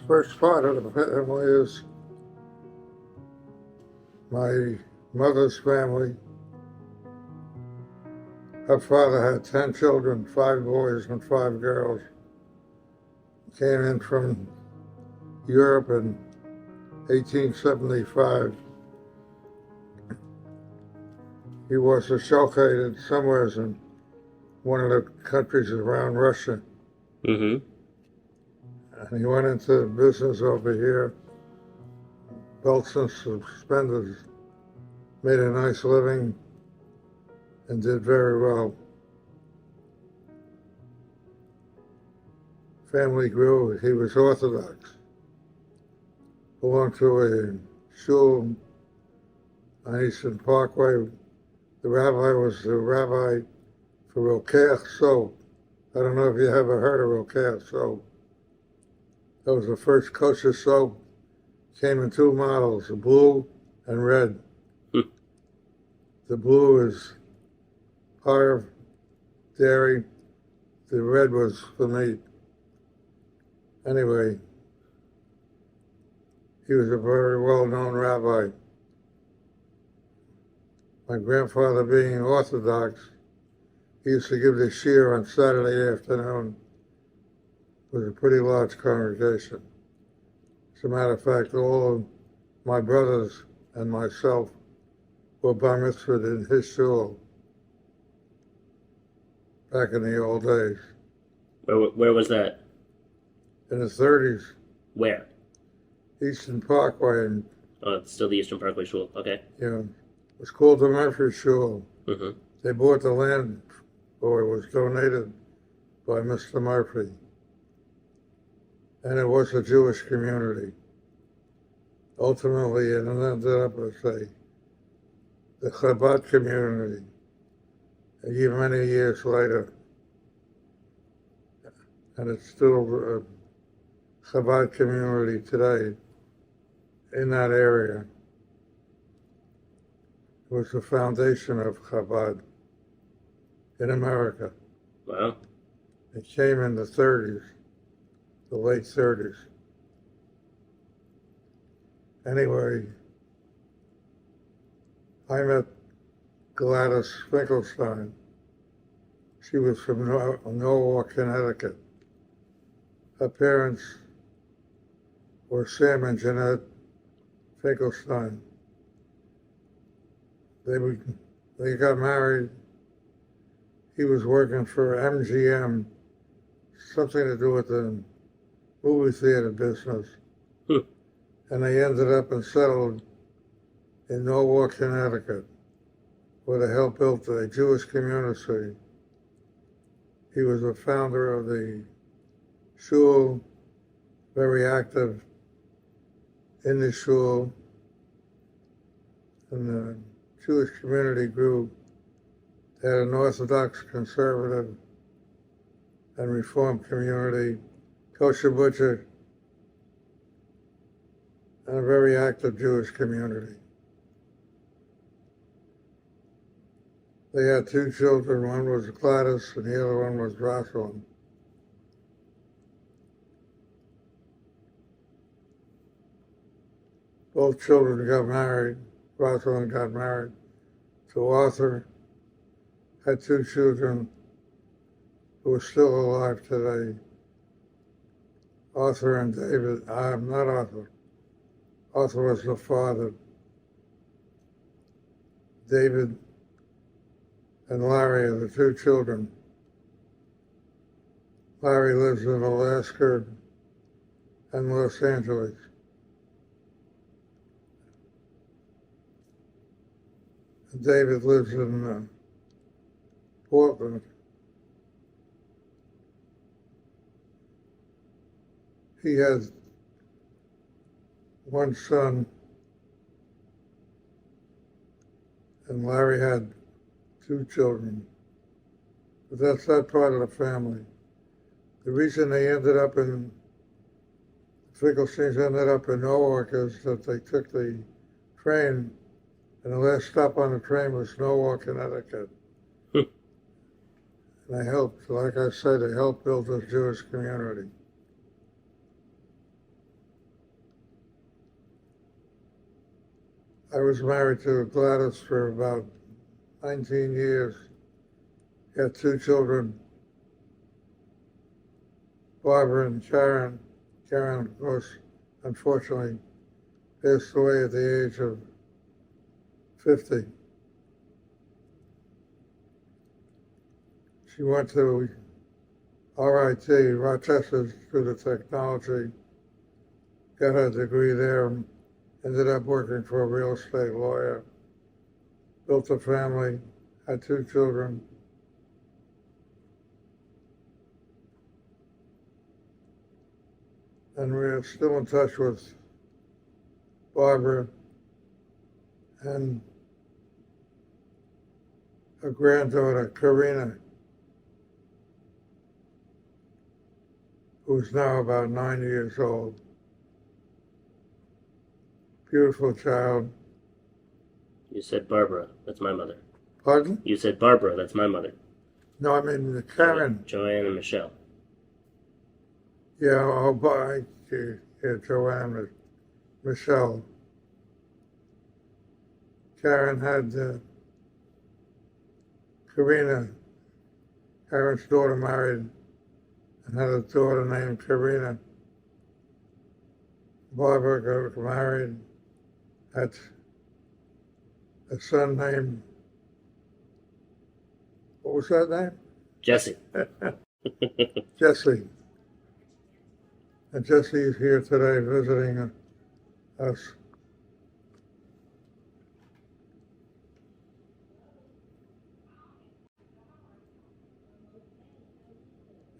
first part of the family is my mother's family. Her father had 10 children, 5 boys and 5 girls. Came in from Europe in 1875. He was associated somewhere in one of the countries around Russia. Mm-hmm. And he went into business over here, built some suspenders, made a nice living, and did very well. Family grew. He was Orthodox. Belonged to a shul on Eastern Parkway. The rabbi was the rabbi for Rokeach soap. I don't know if you ever heard of Rokeach soap. That was the first kosher soap. Came in 2 models, blue and red. The blue is parve, dairy. The red was for meat. Anyway, he was a very well-known rabbi. My grandfather being Orthodox, he used to give the shiur on Saturday afternoon. It was a pretty large congregation. As a matter of fact, all of my brothers and myself were bar mitzvahed in his shul back in the old days. Where was that? In the 30s, Where? Eastern Parkway, and Oh, it's still the Eastern Parkway Shul. Okay. you know, it was called the Murphy Shul. Mm-hmm. They bought the land, or it was donated by Mr. Murphy. And it was a Jewish community. Ultimately, it ended up as the Chabad community. Many years later, and it's still a Chabad community today in that area. It was the foundation of Chabad in America. Wow. It came in the 30s, the late 30s. Anyway, I met Gladys Finkelstein. She was from Norwalk, Connecticut. Her parents were Sam and Jeanette Finkelstein. They got married. He was working for MGM, something to do with the movie theater business. And they ended up and settled in Norwalk, Connecticut, where they helped build a Jewish community. He was a founder of the shul, very active in the shul, and the Jewish community grew. They had an Orthodox, conservative, and Reform community, kosher butcher, and a very active Jewish community. They had 2 children. One was Gladys, and the other one was Rosalind. Both children got married. Rosalind got married to Arthur, had 2 children who are still alive today. Arthur and David. I'm not Arthur. Arthur was the father. David and Larry are the 2 children. Larry lives in Alaska and Los Angeles. And David lives in Portland. He has 1 son, and Larry had 2 children. But that's not part of the family. The reason they ended up in, Finkelsteins ended up in Norwalk is that they took the train, and the last stop on the train was Norwalk, Connecticut. And they helped, like I said, they helped build this Jewish community. I was married to Gladys for about 19 years. Had two children, Barbara and Karen. Karen, of course, unfortunately, passed away at the age of 50. She went to RIT, Rochester Institute of Technology, got her degree there, ended up working for a real estate lawyer, built a family, had two children. And we're still in touch with Barbara and her granddaughter, Karina, who's now about 9 years old. Beautiful child. You said Barbara. That's my mother. Pardon? You said Barbara. That's my mother. No, I mean Karen. Joanne and Michelle. Yeah, oh, yeah, Joanne, Michelle. Karen had Karina, Karen's daughter, married and had a daughter named Karina. Barbara got married, had a son named, what was that name? Jesse. Jesse. And Jesse is here today visiting us.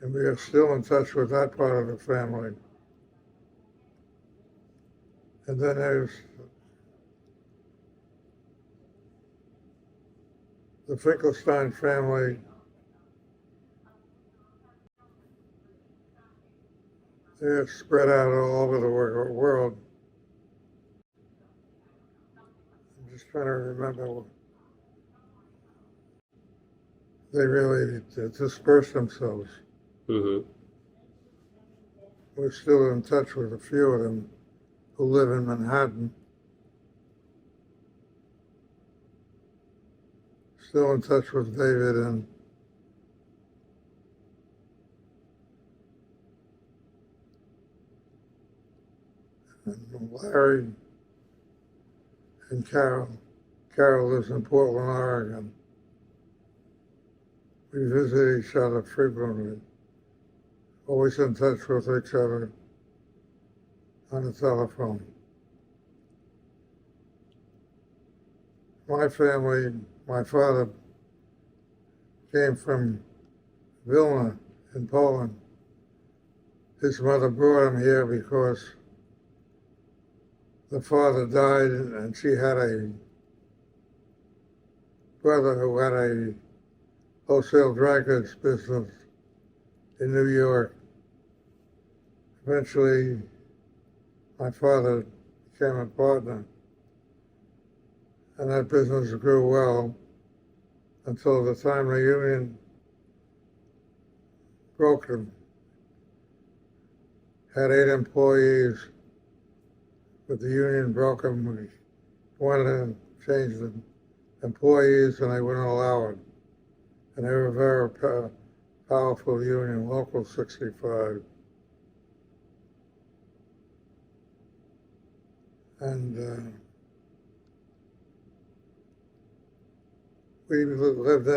And we are still in touch with that part of the family. And then there's the Finkelstein family. They're spread out all over the world. I'm just trying to remember. They really disperse themselves. Mm-hmm. We're still in touch with a few of them who live in Manhattan. Still in touch with David and Larry and Carol. Carol lives in Portland, Oregon. We visit each other frequently, always in touch with each other on the telephone. My family, my father came from Vilna in Poland. His mother brought him here because the father died and she had a brother who had a wholesale dry goods business in New York. Eventually, my father became a partner, and that business grew well until the time the union broke them. Had 8 employees, but the union broke them. We wanted to change the employees, and they wouldn't allow it. And they were a very powerful union, Local 65. And we lived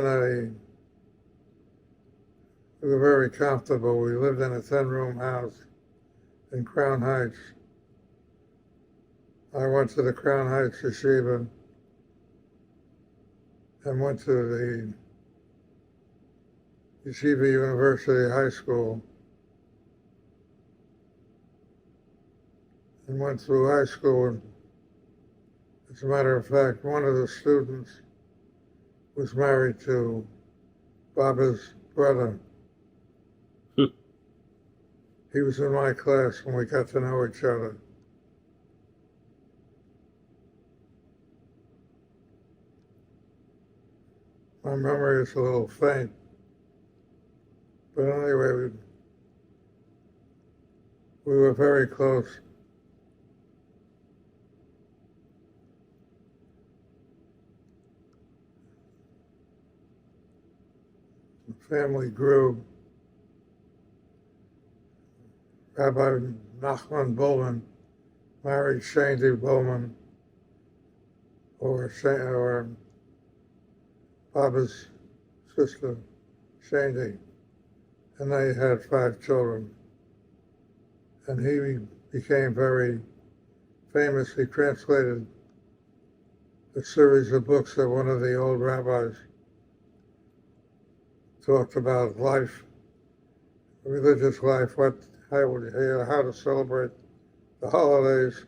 we were very comfortable. We lived in a 10-room house in Crown Heights. I went to the Crown Heights Yeshiva and went to the Yeshiva University High School and went through high school. As a matter of fact, one of the students was married to Baba's brother. He was in my class when we got to know each other. My memory is a little faint, but anyway, we were very close. family grew. Rabbi Nachman Bullman married Shandy Bullman, or Baba's sister, Shandy, and they had 5 children. And he became very famous. He translated a series of books that one of the old rabbis talked about life, religious life, how to celebrate the holidays,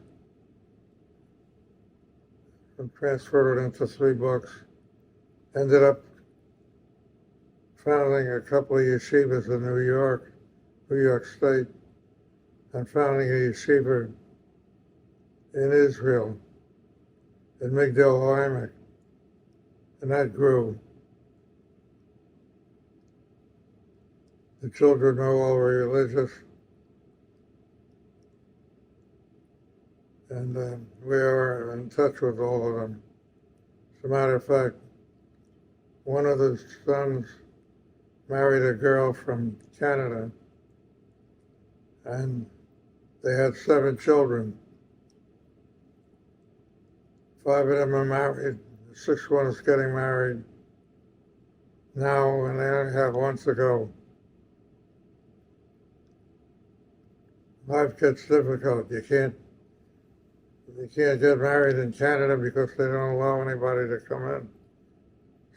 and transferred it into 3 books. Ended up founding a couple of yeshivas in New York State, and founding a yeshiva in Israel, in Migdal HaEmek, and that grew. The children are all religious, and we are in touch with all of them. As a matter of fact, one of the sons married a girl from Canada, and they had 7 children. 5 of them are married, the 6th one is getting married now, and they only have 1 to go. Life gets difficult. You can't get married in Canada because they don't allow anybody to come in.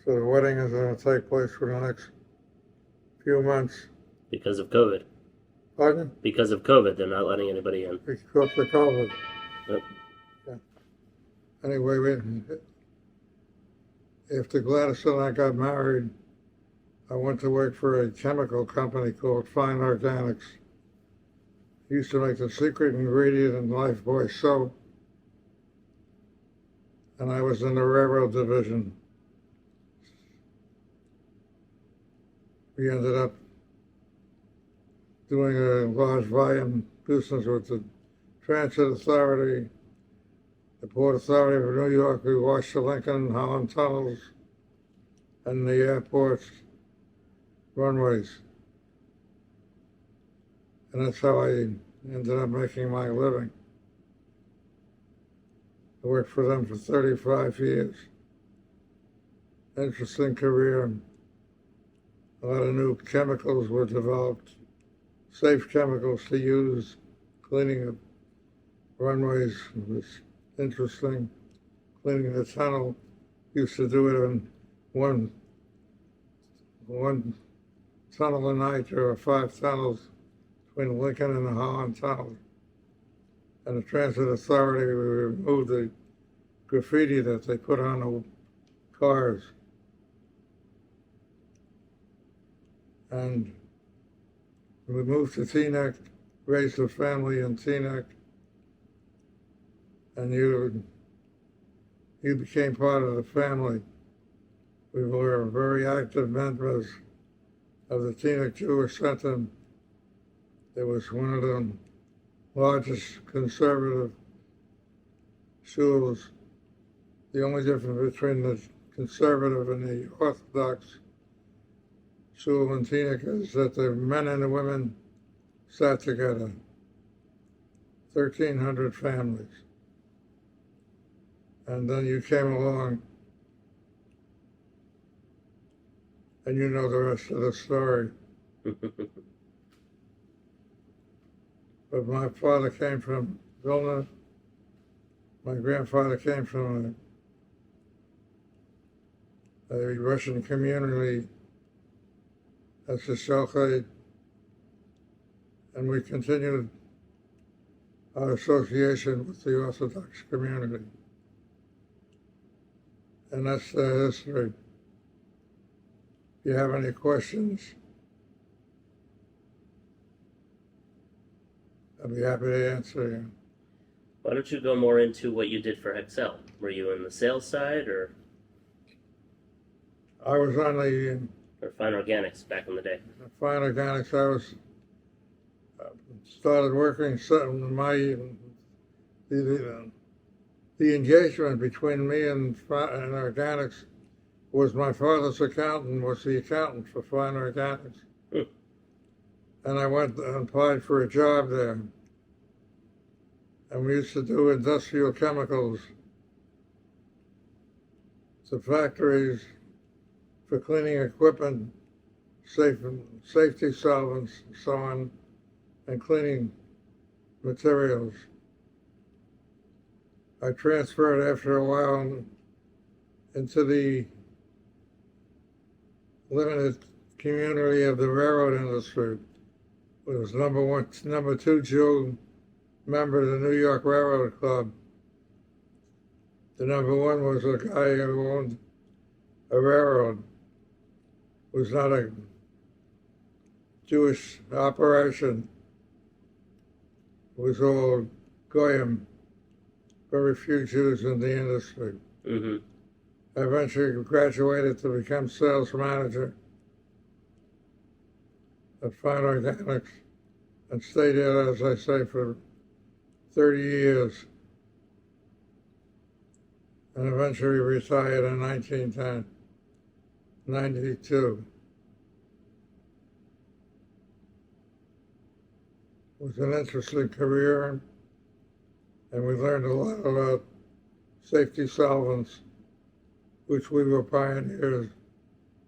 So the wedding is going to take place for the next few months. Because of COVID. Pardon? Because of COVID, they're not letting anybody in. Because of COVID. Yep. Yeah. Anyway, after Gladys and I got married, I went to work for a chemical company called Fine Organics. Used to make the secret ingredient in Lifebuoy soap, and I was in the railroad division. We ended up doing a large volume business with the Transit Authority, the Port Authority of New York. We washed the Lincoln and Holland tunnels and the airport's runways. And that's how I ended up making my living. I worked for them for 35 years. Interesting career. A lot of new chemicals were developed, safe chemicals to use, cleaning up runways was interesting. Cleaning the tunnel, used to do it in one tunnel a night. There were 5 tunnels between Lincoln and the Holland Tunnel. And the Transit Authority, we removed the graffiti that they put on the cars. And we moved to Teaneck, raised a family in Teaneck, and you became part of the family. We were very active members of the Teaneck Jewish Center. It was one of the largest conservative schools. The only difference between the conservative and the Orthodox school in Teaneck is that the men and the women sat together. 1,300 families. And then you came along, and you know the rest of the story. But my father came from Vilna. My grandfather came from a Russian community as a shochet, and we continued our association with the Orthodox community. And that's the history. If you have any questions, I'll be happy to answer you. Why don't you go more into what you did for Excel? Were you in the sales side or I was on the Fine Organics back in the day? Fine Organics. I was started working. The engagement between me and Organics was my father's accountant, was the accountant for Fine Organics. Hmm. And I went and applied for a job there. And we used to do industrial chemicals to factories for cleaning equipment, safety solvents, and so on, and cleaning materials. I transferred after a while into the limited community of the railroad industry. It was number two Jew member of the New York Railroad Club. The number one was a guy who owned a railroad. It was not a Jewish operation. It was all Goyim, very few Jews in the industry. Mm-hmm. I eventually graduated to become sales manager at Fine Organics and stayed there, as I say, for 30 years and eventually retired in 1992. It was an interesting career, and we learned a lot about safety solvents, which we were pioneers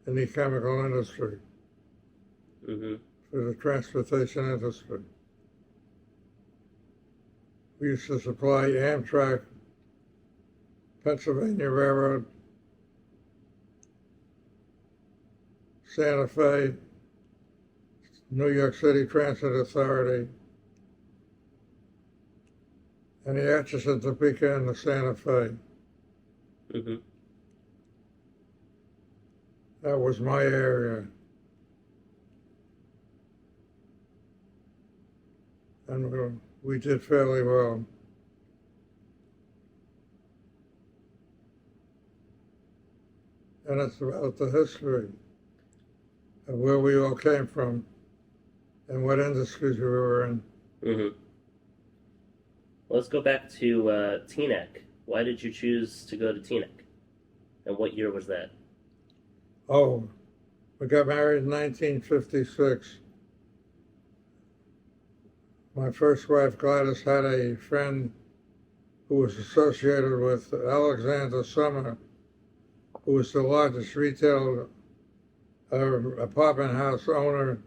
in the chemical industry, Mm-hmm. for the transportation industry. We used to supply Amtrak, Pennsylvania Railroad, Santa Fe, New York City Transit Authority, and the Atchison, Topeka, and the Santa Fe. Mm-hmm. That was my area. And we did fairly well. And it's about the history of where we all came from and what industries we were in. Mm-hmm. Let's go back to Teaneck. Why did you choose to go to Teaneck? And what year was that? Oh, we got married in 1956. My first wife, Gladys, had a friend who was associated with Alexander Summer, who was the largest retail apartment house owner,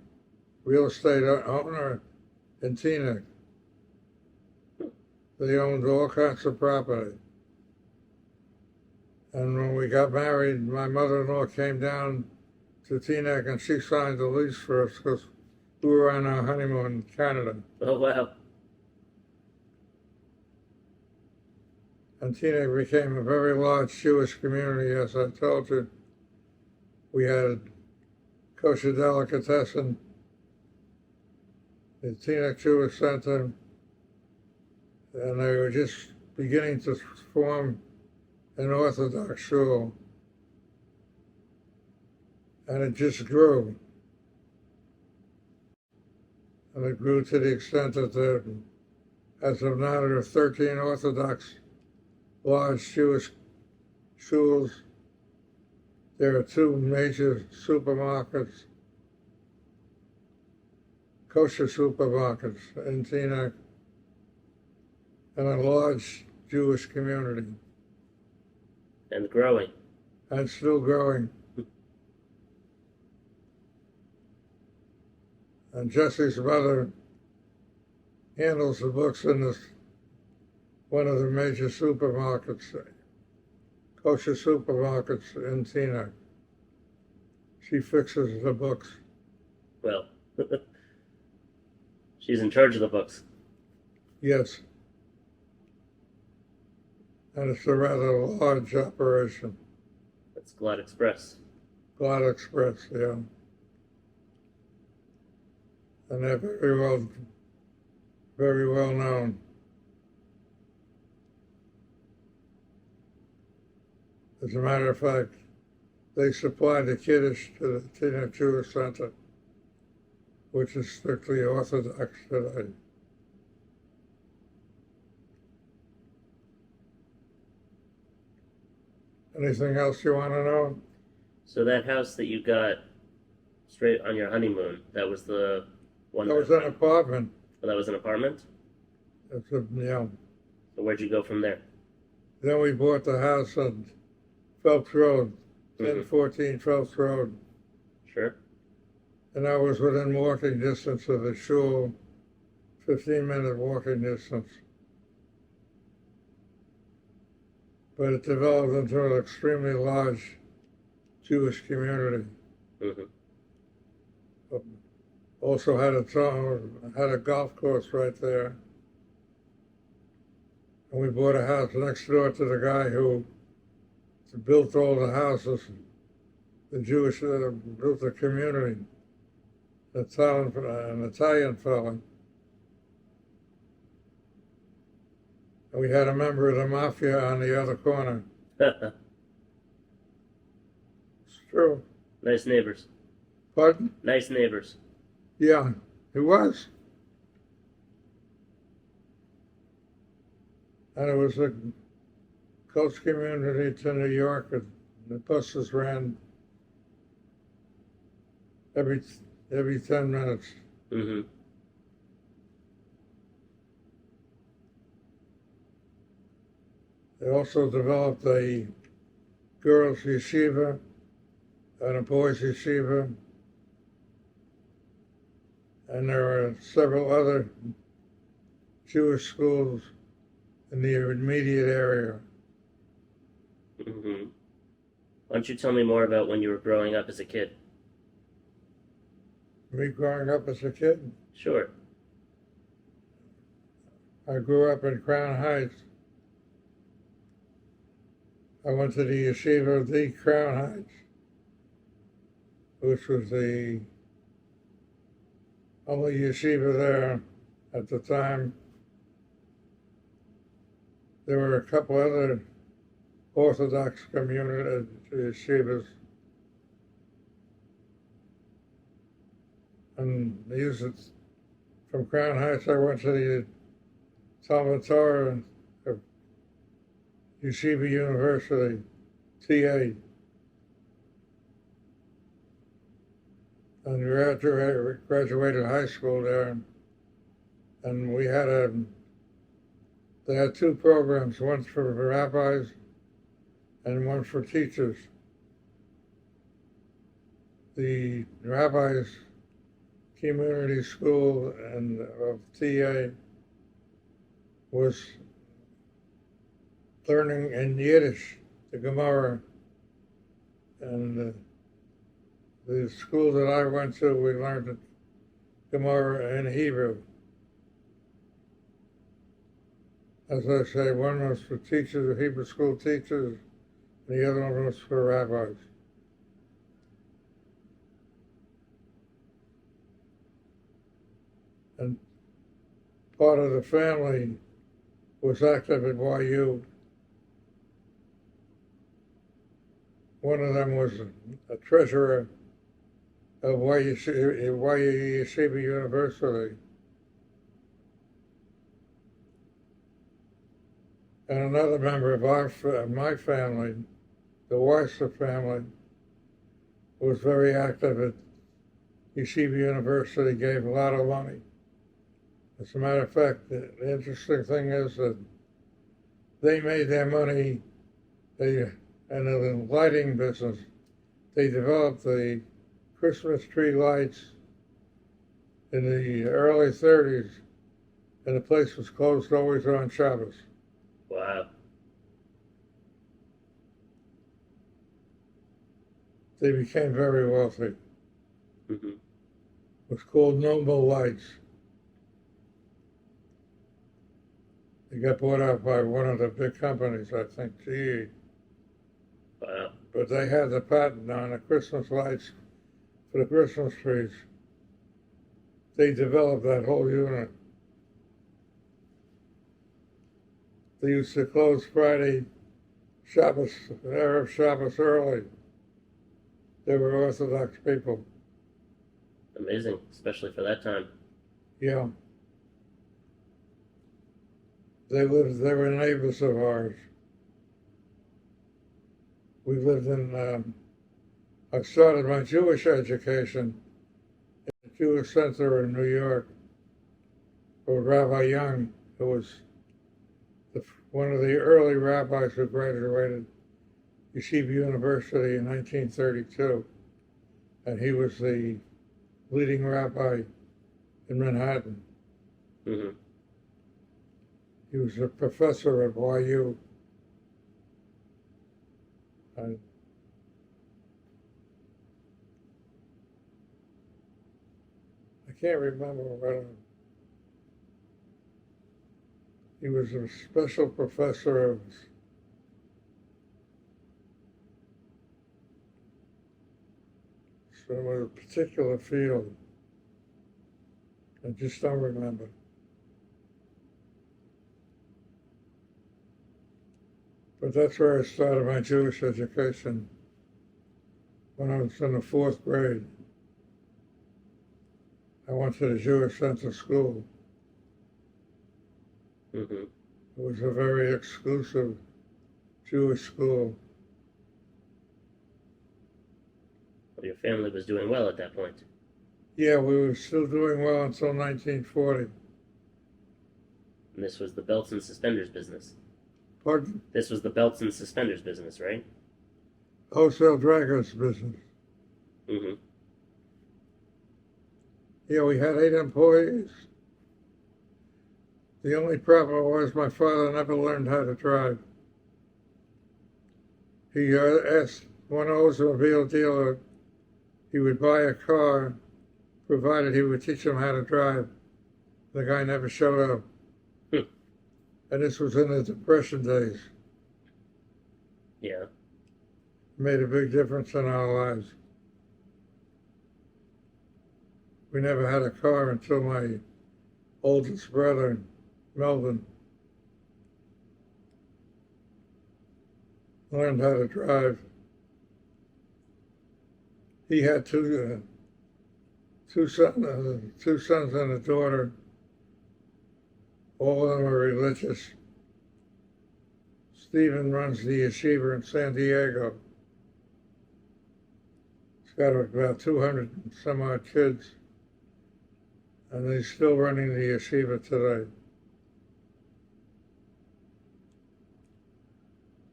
real estate owner in Teaneck. They owned all kinds of property. And when we got married, my mother-in-law came down to Teaneck and she signed the lease for us because we were on our honeymoon in Canada. Oh, wow. And Teaneck became a very large Jewish community, as I told you. We had kosher delicatessen, the Teaneck Jewish Center, and they were just beginning to form an Orthodox shul. And it just grew. And it grew to the extent that there, as of now, there are 13 Orthodox large Jewish shuls. There are 2 major supermarkets, kosher supermarkets in Teaneck, and a large Jewish community. And growing. And still growing. And Jesse's mother handles the books in this, one of the major supermarkets, kosher supermarkets in Teaneck. She fixes the books. Well, she's in charge of the books. Yes. And it's a rather large operation. That's Glad Express. Glad Express, yeah. And they're very well known. As a matter of fact, they supply the Kiddush to the Teaneck Jewish Center, which is strictly Orthodox today. Anything else you want to know? So that house that you got straight on your honeymoon, that was the one That was an apartment. oh, that was an apartment? That's a, yeah. So where'd you go from there? Then we bought the house on Phelps Road, 1014 Phelps Road. Sure. And I was within walking distance of the shul, 15-minute walking distance. But it developed into an extremely large Jewish community. Also had a golf course right there. And we bought a house next door to the guy who built all the houses, the Jewish, built the community, an Italian fellow. And we had a member of the mafia on the other corner. It's true. Nice neighbors. Pardon? Nice neighbors. Yeah, it was. And it was a close community to New York. And the buses ran every 10 minutes. Mm-hmm. They also developed a girls' yeshiva and a boys' yeshiva. And there are several other Jewish schools in the immediate area. Mm-hmm. Why don't you tell me more about when you were growing up as a kid? Me growing up as a kid, Sure. I grew up in Crown Heights. I went to the yeshiva of the Crown Heights, which was the only yeshiva there at the time. There were a couple other Orthodox community yeshivas. And they used it from Crown Heights. I went to the Talmud Torah of Yeshiva University, TA. And graduated high school there. And we had they had two programs, one for rabbis and one for teachers. The rabbis community school and of TA was learning in Yiddish, the Gemara. And the school that I went to, we learned Gemara in Hebrew. As I say, one was for teachers, Hebrew school teachers, and the other one was for rabbis. And part of the family was active at YU. One of them was a treasurer of YU Yeshiva University. And another member of my family, the Weiser family, was very active at Yeshiva University, gave a lot of money. As a matter of fact, the interesting thing is that they made their money in the lighting business. They developed the Christmas tree lights in the early 30s, and the place was closed always on Shabbos. Wow. They became very wealthy. Mm-hmm. It was called Noble Lights. They got bought out by one of the big companies, I think, GE. Wow. But they had the patent on the Christmas lights for the Christmas trees. They developed that whole unit. They used to close Friday, Shabbos, Erev Shabbos early. They were Orthodox people. Amazing, especially for that time. Yeah. They were neighbors of ours. We lived in I started my Jewish education at the Jewish Center in New York with Rabbi Young, who was one of the early rabbis who graduated Yeshiva University in 1932. And he was the leading rabbi in Manhattan. Mm-hmm. He was a professor at YU. And I can't remember what he was a special professor of a particular field. I just don't remember. But that's where I started my Jewish education when I was in the 4th grade. I went to the Jewish Center School. Mm-hmm. It was a very exclusive Jewish school. Well, your family was doing well at that point. Yeah, we were still doing well until 1940. And this was the belts and suspenders business. Pardon? This was the belts and suspenders business, right? Wholesale dry goods business. Mm-hmm. Yeah, we had 8 employees. The only problem was my father never learned how to drive. He asked one automobile dealer he would buy a car, provided he would teach him how to drive. The guy never showed up. And this was in the Depression days. Yeah. It made a big difference in our lives. We never had a car until my oldest brother, Melvin, learned how to drive. He had two sons and a daughter. All of them are religious. Stephen runs the yeshiva in San Diego. He's got about 200 and some odd kids. And he's still running the yeshiva today.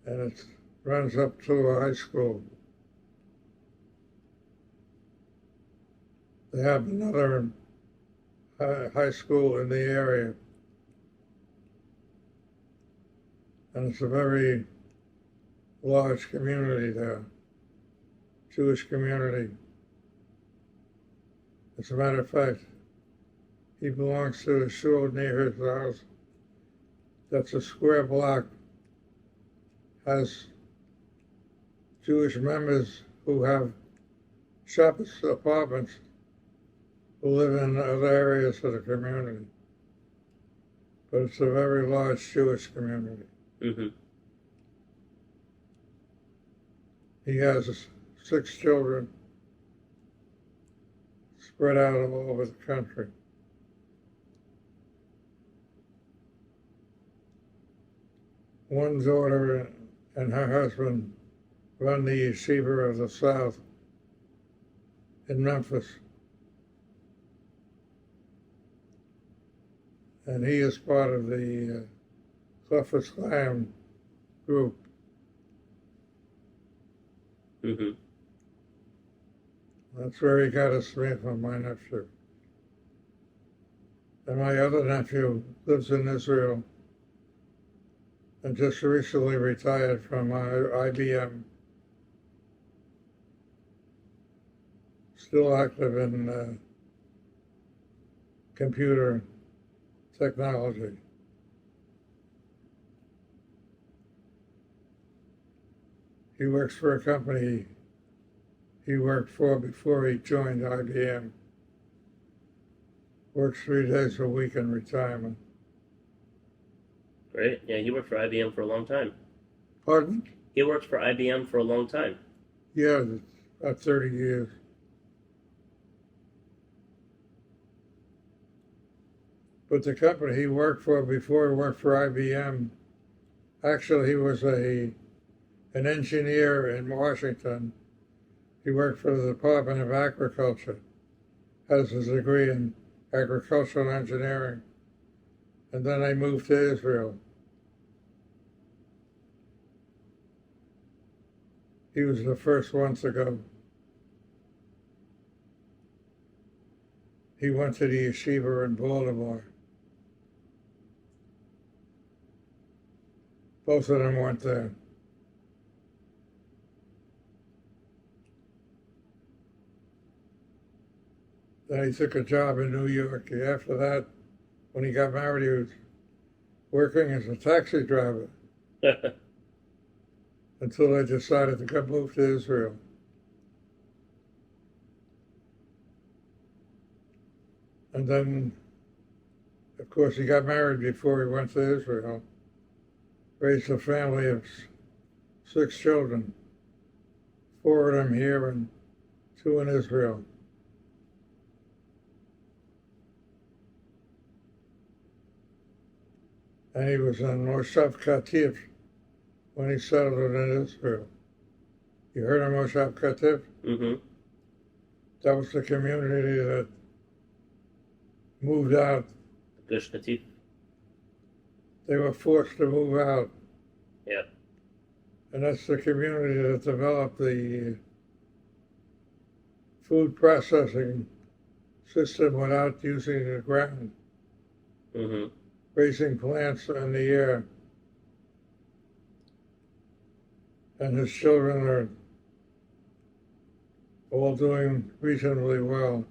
And it runs up to a high school. They have another high school in the area. And it's a very large community there, Jewish community. As a matter of fact, he belongs to a shul near his house. That's a square block, has Jewish members who have Shabbos apartments who live in other areas of the community. But it's a very large Jewish community. Mm-hmm. He has 6 children spread out all over the country. One daughter and her husband run the Yeshiva of the South in Memphis. And he is part of the Clefus Clam group. Mm-hmm. That's where he got his name from, my nephew. And my other nephew lives in Israel and just recently retired from IBM. Still active in computer technology. He works for a company he worked for before he joined IBM. Works 3 days a week in retirement. Great. Yeah, he worked for IBM for a long time. Pardon? He worked for IBM for a long time. Yeah, about 30 years. But the company he worked for before he worked for IBM, actually he was an engineer in Washington. He worked for the Department of Agriculture, has his degree in agricultural engineering, and then I moved to Israel. He was the first one to go. He went to the yeshiva in Baltimore. Both of them went there. Then he took a job in New York. After that, when he got married, he was working as a taxi driver until they decided to go move to Israel. And then, of course, he got married before he went to Israel. Raised a family of 6 children, 4 of them here and 2 in Israel. And he was in Moshav Katif when he settled in Israel. You heard of Moshav Katif? Mm-hmm. That was the community that moved out. Gush Katif. They were forced to move out. Yeah. And that's the community that developed the food processing system without using the ground. Mm-hmm. Raising plants in the air. And his children are all doing reasonably well.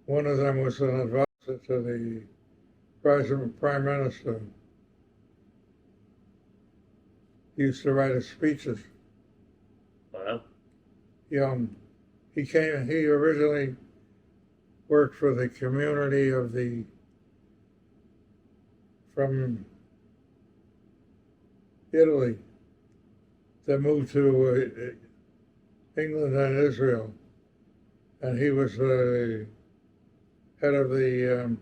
One of them was an advisor to the Prime Minister. He used to write his speeches. Wow. He originally worked for the community from Italy that moved to England and Israel. And he was the head of the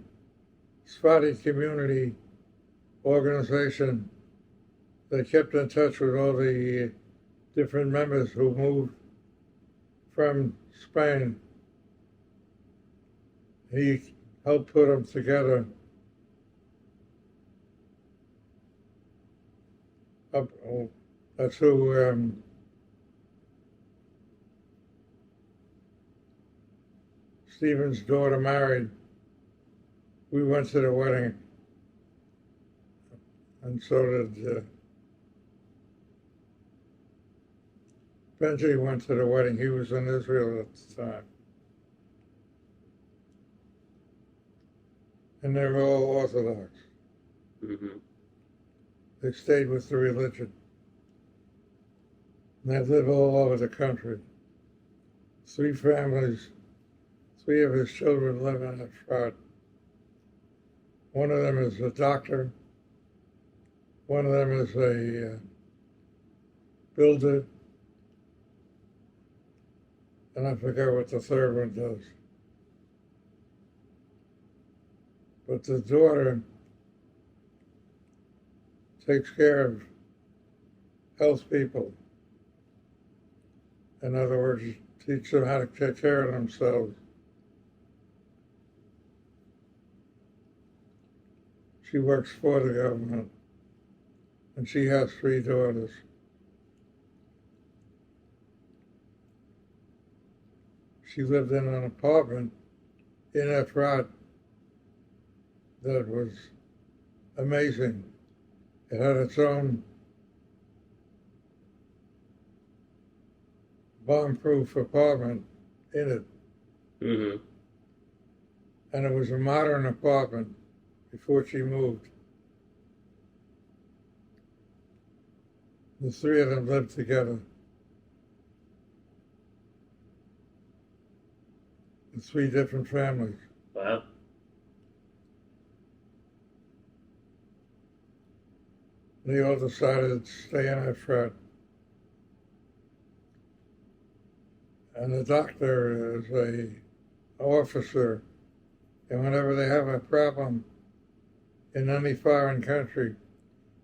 Sephardi community organization that kept in touch with all the different members who moved from Spain. He helped put them together. That's who Stephen's daughter married. We went to the wedding, and so did Benji went to the wedding. He was in Israel at the time. And they were all Orthodox. Mm-hmm. They stayed with the religion. And they live all over the country. 3 families, 3 of his children live in that frat. One of them is a doctor. One of them is a builder. And I forget what the third one does. But the daughter takes care of health people. In other words, teach them how to take care of themselves. She works for the government, and she has 3 daughters. She lived in an apartment in Efrat that was amazing. It had its own bomb-proof apartment in it. Mm-hmm. And it was a modern apartment before she moved. The 3 of them lived together. In 3 different families. Wow. They all decided to stay in that frat. And the doctor is an officer, and whenever they have a problem in any foreign country,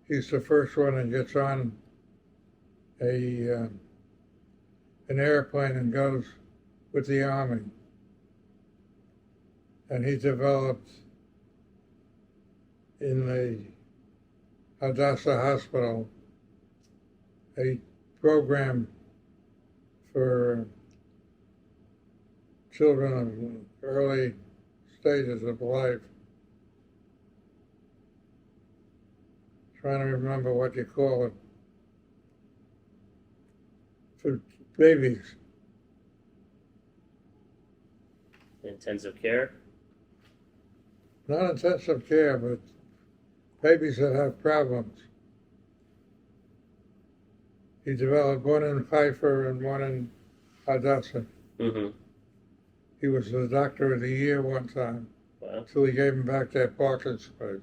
he's the first one that gets on a an airplane and goes with the Army. And he developed in the Hadassah Hospital a program for children of early stages of life. Trying to remember what you call it. For babies. Intensive care? Not intensive care, but babies that have problems. He developed one in Haifa and one in Hadassah. Mm-hmm. He was the doctor of the year one time. Wow. Until he gave him back that parking space.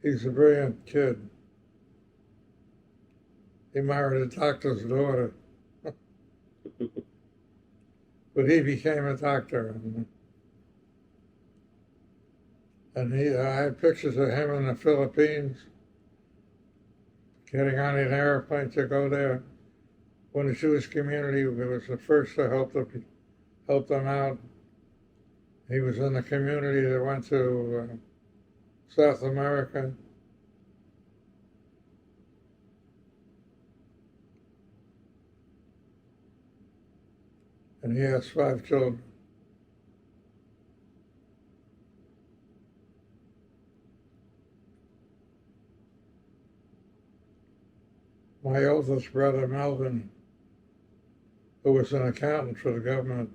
He's a brilliant kid. He married a doctor's daughter. But he became a doctor. And I had pictures of him in the Philippines, getting on an airplane to go there. When the Jewish community was the first to help them out. He was in the community that went to South America. And he has 5 children. My oldest brother, Melvin, who was an accountant for the government,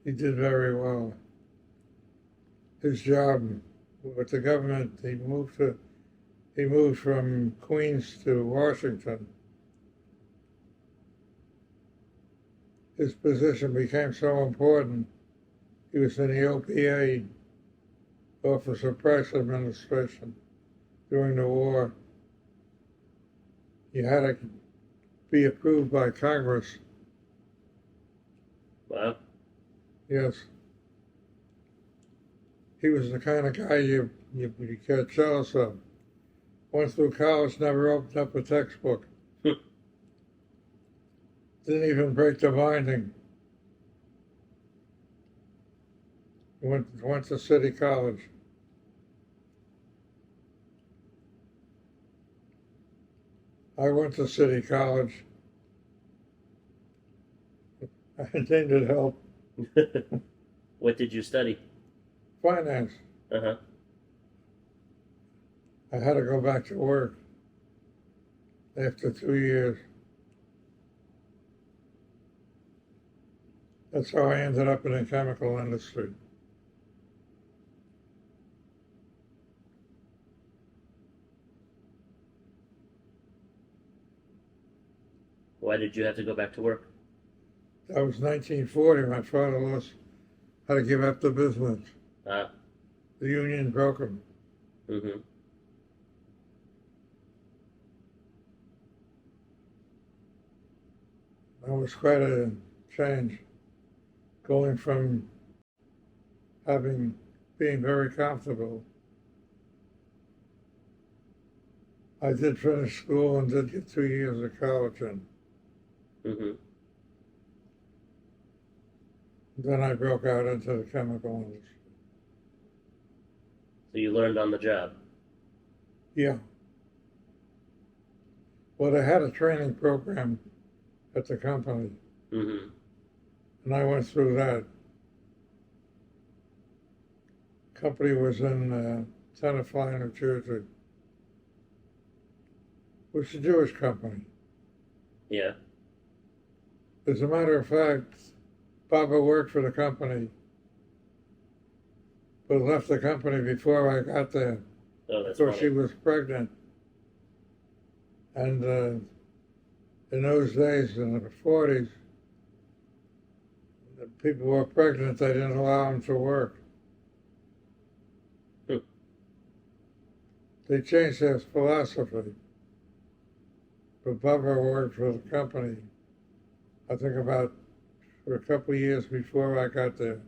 he did very well. His job with the government, he moved from Queens to Washington. His position became so important. He was in the OPA, Office of Price Administration, during the war. You had to be approved by Congress. Wow. Yes. He was the kind of guy you get jealous of. Went through college, never opened up a textbook. Didn't even break the binding. Went to City College. I went to City College. I needed help. What did you study? Finance. Uh-huh. I had to go back to work after 2 years. That's how I ended up in the chemical industry. Why did you have to go back to work? That was 1940. My father had to give up the business. Ah. The union broke him. Mm-hmm. That was quite a change, going from being very comfortable. I did finish school and did get 2 years of college in. Mm-hmm. Then I broke out into the chemical industry. So you learned on the job? Yeah. Well, they had a training program at the company. Mm-hmm. And I went through that. Company was in Tenafly, New Jersey. It was a Jewish company. Yeah. As a matter of fact, Baba worked for the company, but left the company before I got there. Oh, that's because funny. she was pregnant. And in those days, in the 40s, people were pregnant, they didn't allow them to work. They changed their philosophy. But Bubba worked for the company, I think for a couple of years before I got there.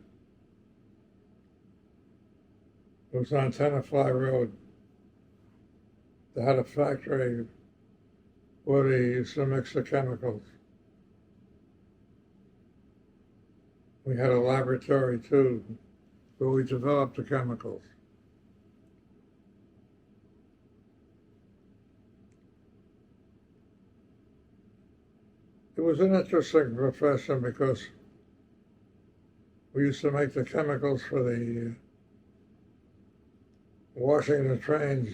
It was on Tenafly Road. They had a factory where they used to mix the chemicals. We had a laboratory too, where we developed the chemicals. It was an interesting profession because we used to make the chemicals for the washing the trains.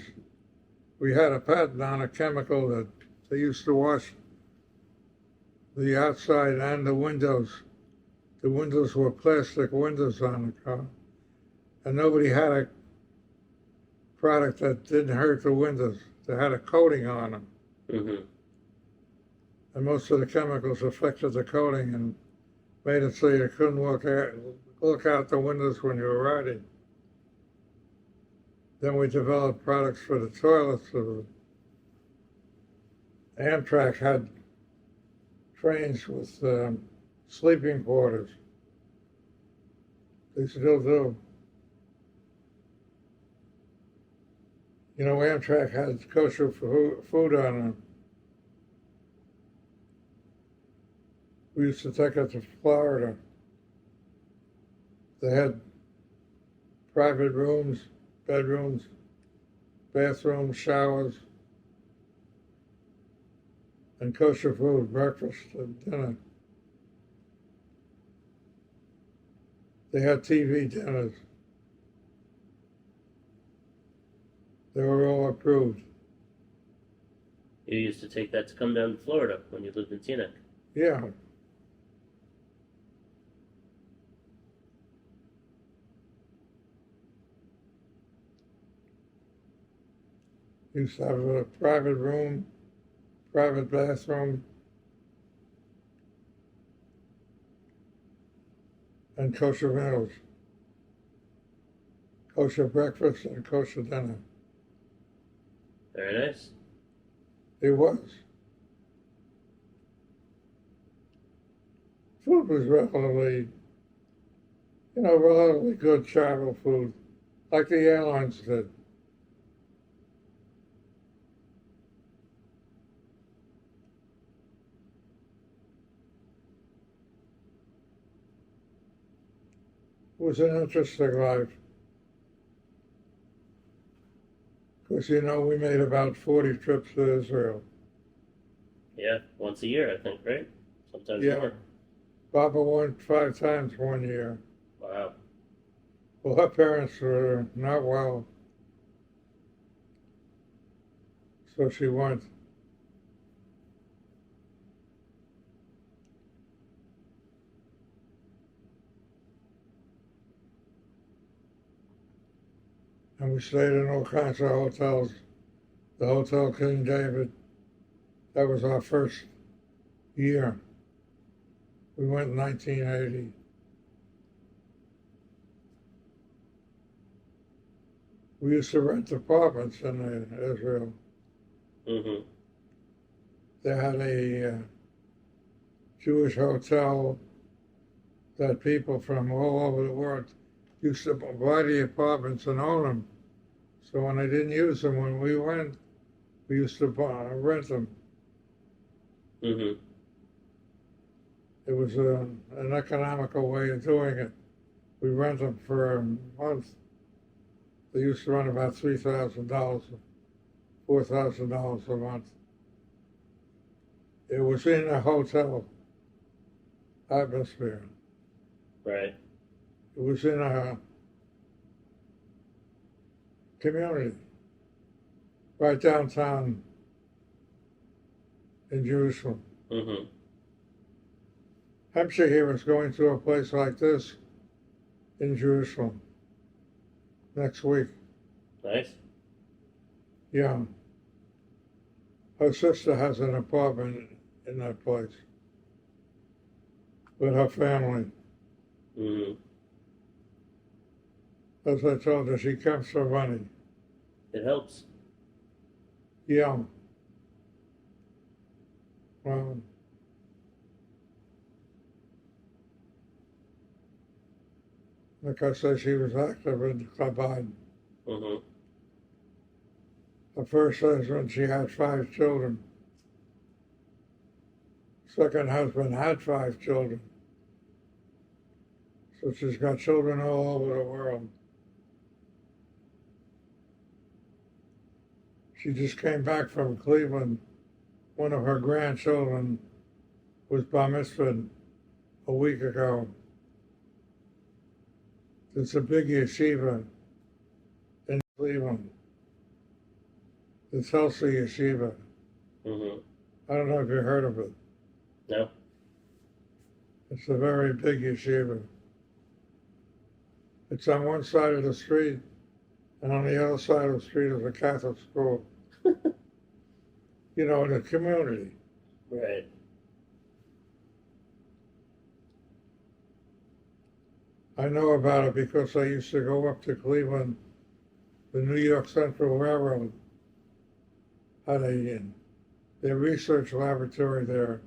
We had a patent on a chemical that they used to wash the outside and the windows. The windows were plastic windows on the car, and nobody had a product that didn't hurt the windows. They had a coating on them. Mm-hmm. And most of the chemicals affected the coating and made it so you couldn't look out the windows when you were riding. Then we developed products for the toilets. Amtrak had trains with sleeping quarters. They still do. You know, Amtrak had kosher food on them. We used to take it to Florida. They had private rooms, bedrooms, bathrooms, showers, and kosher food, breakfast and dinner. They had TV dinners. They were all approved. You used to take that to come down to Florida when you lived in Teaneck. Yeah. Used to have a private room, private bathroom, and kosher meals. Kosher breakfast and kosher dinner. Very nice. It was. Food was relatively good travel food, like the airlines did. It was an interesting life. Because, we made about 40 trips to Israel. Yeah, once a year, I think, right? Sometimes Yeah. more. Baba went 5 times one year. Wow. Well, her parents were not well, so she went. And we stayed in all kinds of hotels. The Hotel King David, that was our first year. We went in 1980. We used to rent apartments in Israel. Mm-hmm. They had a Jewish hotel that people from all over the world used to buy the apartments and own them. So when they didn't use them, when we went, we used to rent them. Mm-hmm. It was an economical way of doing it. We rent them for a month. They used to run about $3,000, $4,000 a month. It was in a hotel atmosphere. Right. It was in a community right downtown in Jerusalem. Mm-hmm. Hampshire here is going to a place like this in Jerusalem next week. Nice. Yeah. Her sister has an apartment in that place with her family. Mm-hmm. As I told her, she comes for money. It helps. Yeah. Well, like I said, she was active in Chabad. Mm-hmm. The first husband, she had 5 children. Second husband had 5 children. So she's got children all over the world. She just came back from Cleveland. One of her grandchildren was bar mitzvahed a week ago. It's a big yeshiva in Cleveland. The Tulsa Yeshiva. Mm-hmm. I don't know if you heard of it. No. It's a very big yeshiva. It's on one side of the street, and on the other side of the street is a Catholic school. You know, in the community. Right. I know about it because I used to go up to Cleveland. The New York Central Railroad had their research laboratory there,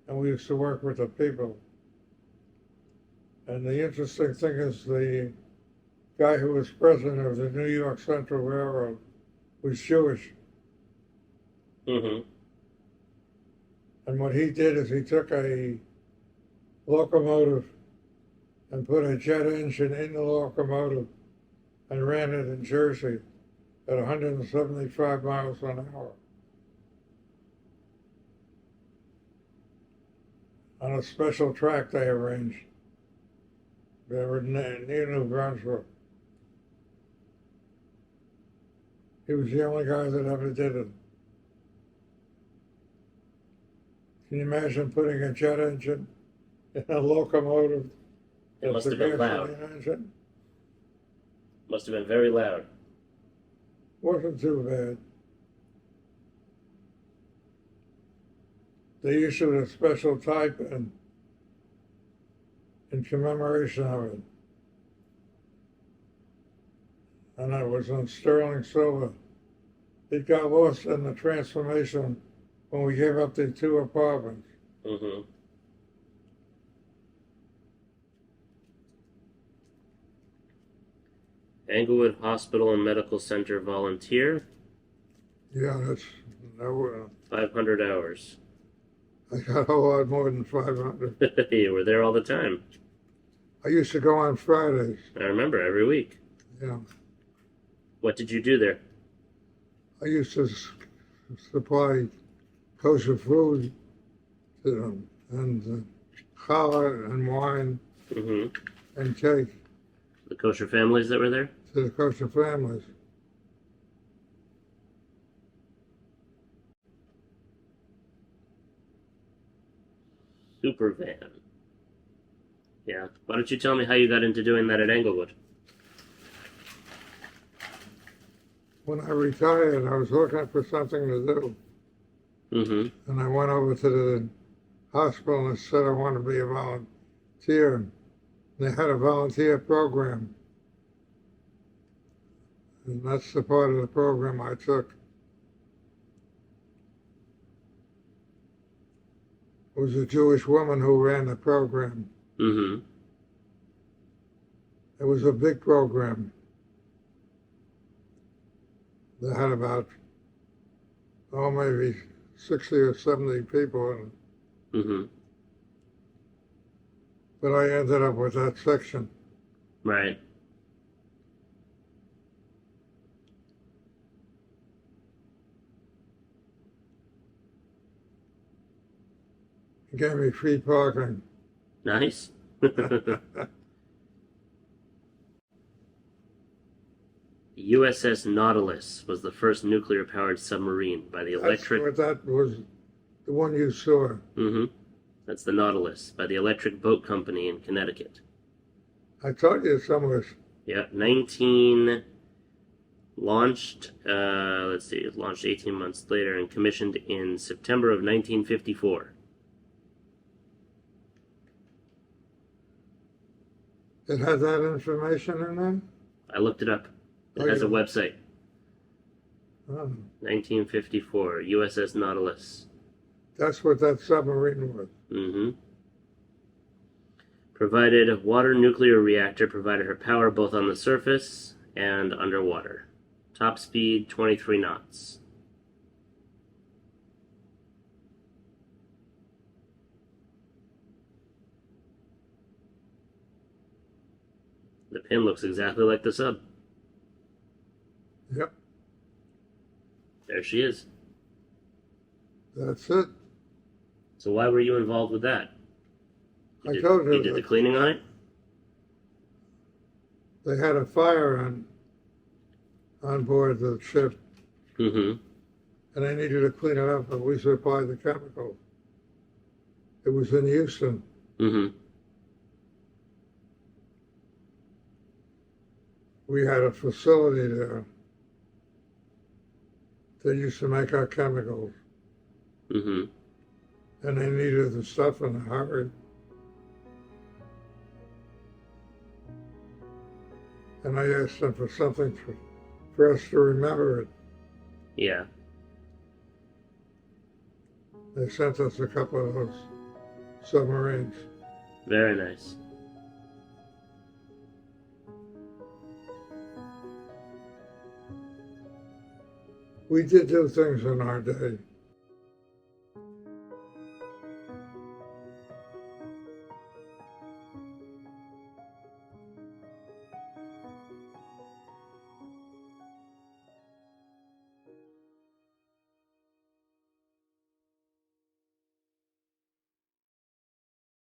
and we used to work with the people. And the interesting thing is the guy who was president of the New York Central Railroad was Jewish. Mm-hmm. And what he did is he took a locomotive and put a jet engine in the locomotive and ran it in Jersey at 175 miles an hour on a special track they arranged. They were near New Brunswick. He was the only guy that ever did it. Can you imagine putting a jet engine in a locomotive? It must have been loud. Engine? Must have been very loud. Wasn't too bad. They issued a special type in commemoration of it. And it was in sterling silver. It got lost in the transformation when we gave up the 2 apartments. Mm-hmm. Englewood Hospital and Medical Center volunteer. Yeah, that's 500 hours. I got a lot more than 500. You were there all the time. I used to go on Fridays. I remember every week. Yeah, What did you do there? I used to supply kosher food to them, and challah and wine Mm-hmm. and cake The kosher families that were there? to the kosher families. Super van. Yeah. Why don't you tell me how you got into doing that at Englewood? When I retired, I was looking for something to do, Mm-hmm. and I went over to the hospital and said I want to be a volunteer. And they had a volunteer program, and that's the part of the program I took. It was a Jewish woman who ran the program. Mm-hmm. It was a big program. They had about, maybe 60 or 70 people in it. Mm-hmm. But I ended up with that section. Right. It gave me free parking. Nice. USS Nautilus was the first nuclear-powered submarine by the electric... That was the one you saw. Mm-hmm. That's the Nautilus by the Electric Boat Company in Connecticut. I taught you some of this. Yeah, launched 18 months later and commissioned in September of 1954. It had that information in there? I looked it up. It has a website. Oh, 1954, USS Nautilus. that's what that submarine was. Mm-hmm. Provided a water nuclear reactor, provided her power both on the surface and underwater. Top speed 23 knots. The pin looks exactly like the sub. Yep, There she is. that's it. So why were you involved with that? I told you You did the that cleaning on it? they had a fire on board the ship, Mm-hmm. and they needed to clean it up, but we supplied the chemical. It was in Houston. Mm-hmm. We had a facility there that used to make our chemicals, Mm-hmm. and they needed the stuff in a hurry. And I asked them for something for us to remember it. Yeah. They sent us a couple of those submarines. Very nice. We did do things in our day.